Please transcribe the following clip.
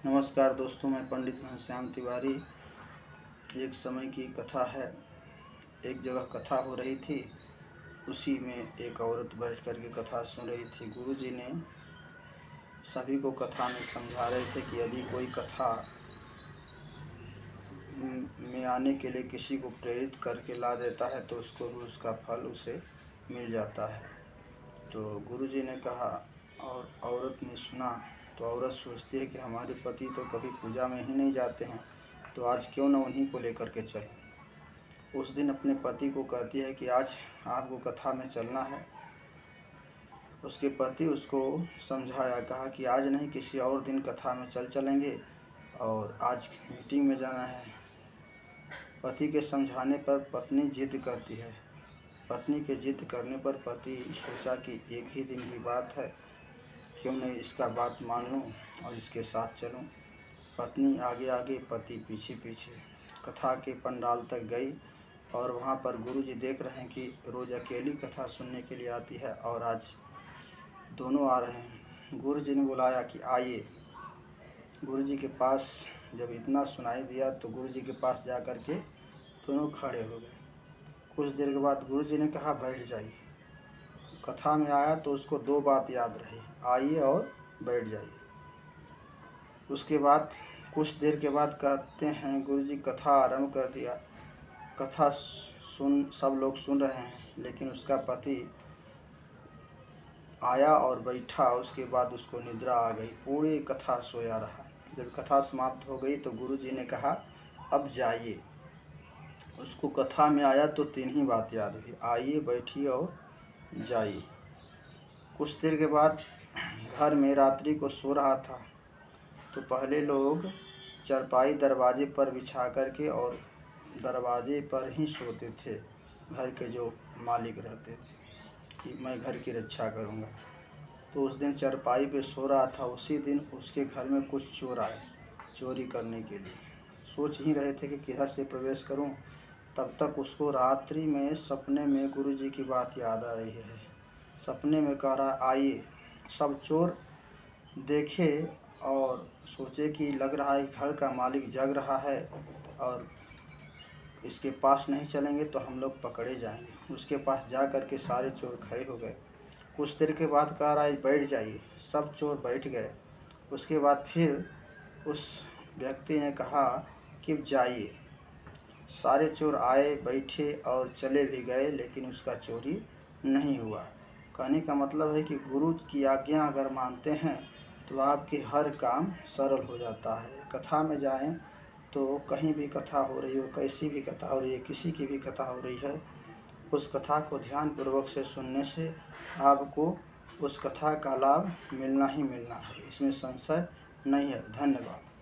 नमस्कार दोस्तों, मैं पंडित घनश्याम तिवारी। एक समय की कथा है। एक जगह कथा हो रही थी, उसी में एक औरत बैठ कर के कथा सुन रही थी। गुरुजी ने सभी को कथा में समझा रहे थे कि यदि कोई कथा में आने के लिए किसी को प्रेरित करके ला देता है तो उसको भी उसका फल उसे मिल जाता है। तो गुरुजी ने कहा और औरत ने सुना। तो औरत सोचती है कि हमारे पति तो कभी पूजा में ही नहीं जाते हैं, तो आज क्यों न उन्हीं को लेकर के चलें। उस दिन अपने पति को कहती है कि आज आपको कथा में चलना है। उसके पति उसको समझाया, कहा कि आज नहीं, किसी और दिन कथा में चलेंगे और आज मीटिंग में जाना है। पति के समझाने पर पत्नी जिद करती है। पत्नी के जिद करने पर पति सोचा कि एक ही दिन की बात है, क्यों नहीं इसका बात मान लूँ और इसके साथ चलूँ। पत्नी आगे आगे, पति पीछे पीछे कथा के पंडाल तक गई और वहाँ पर गुरुजी देख रहे हैं कि रोज़ अकेली कथा सुनने के लिए आती है और आज दोनों आ रहे हैं। गुरुजी ने बुलाया कि आइए। गुरुजी के पास जब इतना सुनाई दिया तो गुरुजी के पास जा कर के दोनों खड़े हो गए। कुछ देर के बाद गुरुजी ने कहा, बैठ जाइए। कथा में आया तो उसको दो बात याद रही, आइए और बैठ जाइए। उसके बाद कुछ देर के बाद कहते हैं, गुरुजी कथा आरंभ कर दिया। कथा सब लोग सुन रहे हैं, लेकिन उसका पति आया और बैठा। उसके बाद उसको निद्रा आ गई, पूरी कथा सोया रहा। जब कथा समाप्त हो गई तो गुरुजी ने कहा, अब जाइए। उसको कथा में आया तो तीन ही बात याद हुई, आइए, बैठिए और जाइए। कुछ देर के बाद घर में रात्रि को सो रहा था तो पहले लोग चारपाई दरवाजे पर बिछा करके और दरवाजे पर ही सोते थे। घर के जो मालिक रहते थे कि मैं घर की रक्षा करूँगा। तो उस दिन चारपाई पे सो रहा था। उसी दिन उसके घर में कुछ चोर आए चोरी करने के लिए। सोच ही रहे थे कि किधर से प्रवेश करूं, तब तक उसको रात्रि में सपने में गुरुजी की बात याद आ रही है। सपने में कह रहा, आइए। सब चोर देखे और सोचे कि लग रहा है घर का मालिक जग रहा है और इसके पास नहीं चलेंगे तो हम लोग पकड़े जाएंगे। उसके पास जा कर के सारे चोर खड़े हो गए। कुछ देर के बाद कह रहा है, बैठ जाइए। सब चोर बैठ गए। उसके बाद फिर उस व्यक्ति ने कहा कि जाइए। सारे चोर आए, बैठे और चले भी गए, लेकिन उसका चोरी नहीं हुआ। कहने का मतलब है कि गुरु की आज्ञा अगर मानते हैं तो आपके हर काम सरल हो जाता है। कथा में जाएं तो कहीं भी कथा हो रही हो, कैसी भी कथा हो रही है, किसी की भी कथा हो रही है, उस कथा को ध्यानपूर्वक से सुनने से आपको उस कथा का लाभ मिलना ही मिलना है। इसमें संशय नहीं है। धन्यवाद।